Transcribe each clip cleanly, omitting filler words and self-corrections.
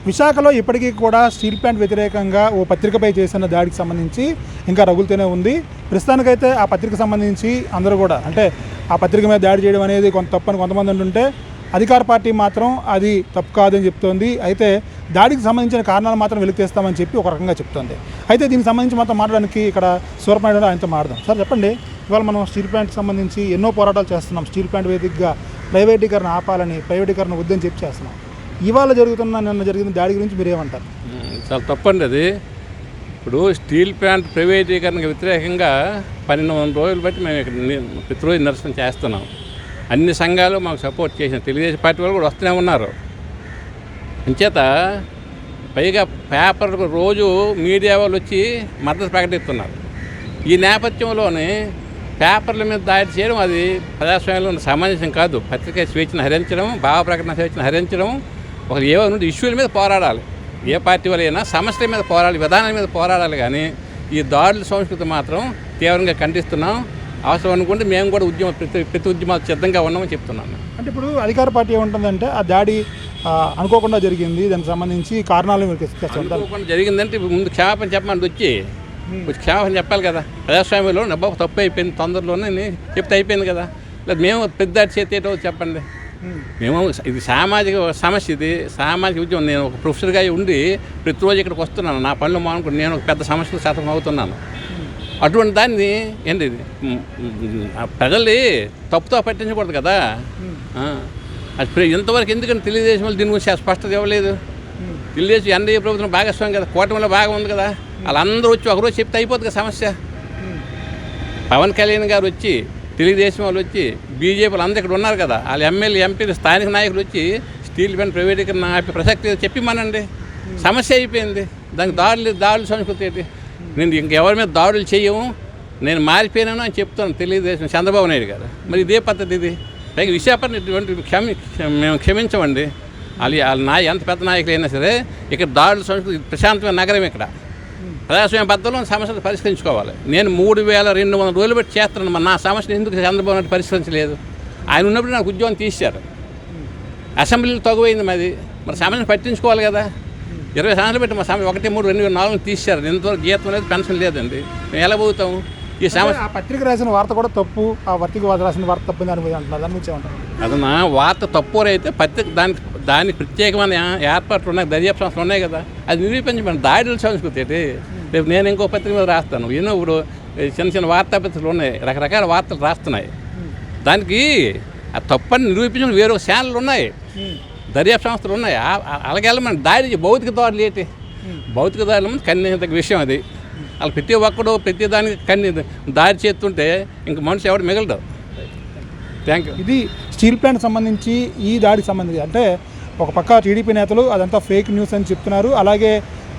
విశాఖలో ఇప్పటికీ కూడా స్టీల్ ప్లాంట్ వ్యతిరేకంగా ఓ పత్రికపై చేసిన దాడికి సంబంధించి ఇంకా రగులుతూనే ఉంది. ప్రస్తుతానికైతే ఆ పత్రిక సంబంధించి అందరూ కూడా అంటే ఆ పత్రిక మీద దాడి చేయడం అనేది కొంత తప్పని కొంతమంది అంటుంటే అధికార పార్టీ మాత్రం అది తప్పు కాదని చెప్తోంది. అయితే దాడికి సంబంధించిన కారణాలు మాత్రం వెలికితీస్తామని చెప్పి ఒక రకంగా చెప్తోంది. అయితే దీనికి సంబంధించి మాత్రం మాట్లాడడానికి ఇక్కడ సూరపనాయుడు ఆయనతో మాట్లాడదాం. సార్ చెప్పండి, ఇవాళ మనం స్టీల్ ప్లాంట్కి సంబంధించి ఎన్నో పోరాటాలు చేస్తున్నాం. స్టీల్ ప్లాంట్ వేదికగా ప్రైవేటీకరణ ఆపాలని, ప్రైవేటీకరణ వద్దని చెప్పి చేస్తున్నాం. ఇవాళ నిన్న జరిగిన దాడి గురించి మీరు ఏమంటారు? చాలా తప్పండి అది. ఇప్పుడు స్టీల్ ప్లాంట్ ప్రైవేటీకరణకు వ్యతిరేకంగా 1200 రోజులు బట్టి మేము ఇక్కడ ప్రతిరోజు నిరసన చేస్తున్నాం. అన్ని సంఘాలు మాకు సపోర్ట్ చేసిన తెలుగుదేశం పార్టీ వాళ్ళు కూడా వస్తూనే ఉన్నారు. అంచేత పైగా పేపర్లకు రోజు మీడియా వాళ్ళు వచ్చి మద్దతు ప్రకటిస్తున్నారు. ఈ నేపథ్యంలోనే పేపర్ల మీద దాడి చేయడం అది ప్రజాస్వామ్యంలో ఉన్న సమంజసం కాదు. పత్రికా స్వేచ్ఛను హరించడం, భావ ప్రకటన స్వేచ్ఛను హరించడం, ఒకరు ఏమైనా ఇష్యూల మీద పోరాడాలి. ఏ పార్టీ వాళ్ళైనా సమస్యల మీద పోరాడాలి, విధానాల మీద పోరాడాలి. కానీ ఈ దాడుల సంస్కృతి మాత్రం తీవ్రంగా ఖండిస్తున్నాం. అవసరం అనుకుంటే మేము కూడా ప్రతి ఉద్యమాలు సిద్ధంగా ఉన్నామని చెప్తున్నాను. అంటే ఇప్పుడు అధికార పార్టీ ఏముంటుందంటే ఆ దాడి అనుకోకుండా జరిగింది, దానికి సంబంధించి కారణాలు అనుకోకుండా జరిగిందంటే ముందు క్షమాపణ చెప్పమని వచ్చి క్షమాపణ చెప్పాలి కదా. ప్రజాస్వామ్యంలో నబ్బాబు తప్పు అయిపోయింది, తొందరలోనే చెప్తే అయిపోయింది కదా. లేదా మేము పెద్ద చేతేటో చెప్పండి. మేము ఇది సామాజిక సమస్య, ఇది సామాజిక ఉద్యమం. నేను ఒక ప్రొఫెసర్గా ఉండి ప్రతిరోజు ఇక్కడికి వస్తున్నాను. నా పనులు మానుకుని నేను ఒక పెద్ద సమస్యలు శాతం అవుతున్నాను. అటువంటి దాన్ని ఏంటి ప్రజల్ని తప్పుతో పట్టించకూడదు కదా. అది ఇంతవరకు ఎందుకంటే తెలుగుదేశం వాళ్ళు దీని గురించి స్పష్టత ఇవ్వలేదు. తెలుగుదేశం ఎన్డీఏ ప్రభుత్వం భాగస్వామ్యం కదా, కూటమిలో భాగం ఉంది కదా. వాళ్ళందరూ వచ్చి ఒకరోజు చెప్తే అయిపోతుంది కదా సమస్య. పవన్ కళ్యాణ్ గారు వచ్చి, తెలుగుదేశం వాళ్ళు వచ్చి, బీజేపీలు అందరూ ఇక్కడ ఉన్నారు కదా, వాళ్ళ ఎమ్మెల్యే ఎంపీలు స్థానిక నాయకులు వచ్చి స్టీల్ ప్లాంట్ ప్రైవేటీకరణ ఆపే ప్రసక్తి చెప్పిమనండి. సమస్య అయిపోయింది. దానికి దాడులు సంస్కృతి ఏంటి? నేను ఇంకెవరి మీద దాడులు చేయము, నేను మారిపోయినాను అని చెప్తాను తెలుగుదేశం చంద్రబాబు నాయుడు గారు. మరి ఇదే పద్ధతి ఇది. పైగా విశాఖపట్నం ఇటువంటి మేము క్షమించమండి. వాళ్ళ ఎంత పెద్ద నాయకులు అయినా సరే ఇక్కడ దాడుల సంస్కృతి ప్రశాంతమైన నగరం. ఇక్కడ ప్రజాస్వామ్య పద్ధతిలో సమస్యలు పరిష్కరించుకోవాలి. నేను 3200 రోజులు బట్టి చేస్తున్నాను. మరి నా సమస్యను ఎందుకు చంద్రబాబు నాయుడు పరిష్కరించలేదు? ఆయన ఉన్నప్పుడు నాకు ఉద్యోగం తీశారు. అసెంబ్లీలో తగువైంది మరి సమస్యను పట్టించుకోవాలి కదా. 20 సంవత్సరాలు పెట్టి మా సమయం 1-3-2004 తీశారు. ఇంతవరకు జీతం లేదు, పెన్షన్ లేదండి. మేము ఎలా పోతాము? ఈ సమస్య ఆ పత్రిక రాసిన వార్త కూడా తప్పు, ఆ పత్రిక రాసిన వార్త తప్పు దాని మీద అంటున్నారు. దాని గురించి ఏమంటారు? అదన్నా వార్త తప్పు అయితే పత్రిక దానికి ప్రత్యేకమైన ఏర్పాట్లు ఉన్నాయి, దర్యాప్తు సంస్థలు ఉన్నాయి కదా. అది నిరూపించమని దాడుల సంస్కృతి ఏంటి? రేపు నేను ఇంకో పత్రిక మీద రాస్తాను. ఎన్నో ఇప్పుడు చిన్న వార్తాపత్రికలు ఉన్నాయి, రకరకాల వార్తలు రాస్తున్నాయి. దానికి ఆ తప్పని నిరూపించిన వేరొక ఛానళ్ళు ఉన్నాయి, దర్యాప్తు సంస్థలు ఉన్నాయి. అలాగే మన దాడి భౌతిక దాడులు ఏంటి? భౌతిక దాడులు ఖండించదగ్గ విషయం అది. వాళ్ళు ప్రతి ఒక్కడు ప్రతి దానికి దాడి చేస్తుంటే ఇంక మనిషి ఎవరు మిగలడు. Thank you. ఇది స్టీల్ ప్లాంట్ సంబంధించి ఈ దాడికి సంబంధించి అంటే ఒక పక్క టీడీపీ నేతలు అదంతా ఫేక్ న్యూస్ అని చెప్తున్నారు. అలాగే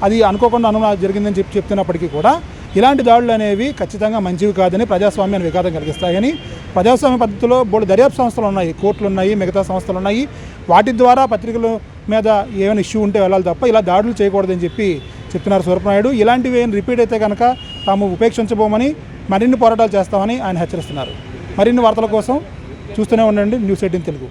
అది అనుకోకుండా జరిగిందని చెప్తున్నప్పటికీ కూడా ఇలాంటి దాడులు అనేవి ఖచ్చితంగా మంచివి కాదని, ప్రజాస్వామ్యాన్ని విఘాతం కలిగిస్తాయని, ప్రజాస్వామ్య పద్ధతిలో బోర్డు దర్యాప్తు సంస్థలు ఉన్నాయి, కోర్టులు ఉన్నాయి, మిగతా సంస్థలు ఉన్నాయి. వాటి ద్వారా పత్రికల మీద ఏమైనా ఇష్యూ ఉంటే వెళ్ళాలి తప్ప ఇలా దాడులు చేయకూడదని చెప్పి చెప్తున్నారు సూరపనాయుడు. ఇలాంటివి ఏమైనా రిపీట్ అయితే కనుక తాము ఉపేక్షించబోమని, మరిన్ని పోరాటాలు చేస్తామని ఆయన హెచ్చరిస్తున్నారు. మరిన్ని వార్తల కోసం చూస్తూనే ఉండండి న్యూస్ 18 తెలుగు.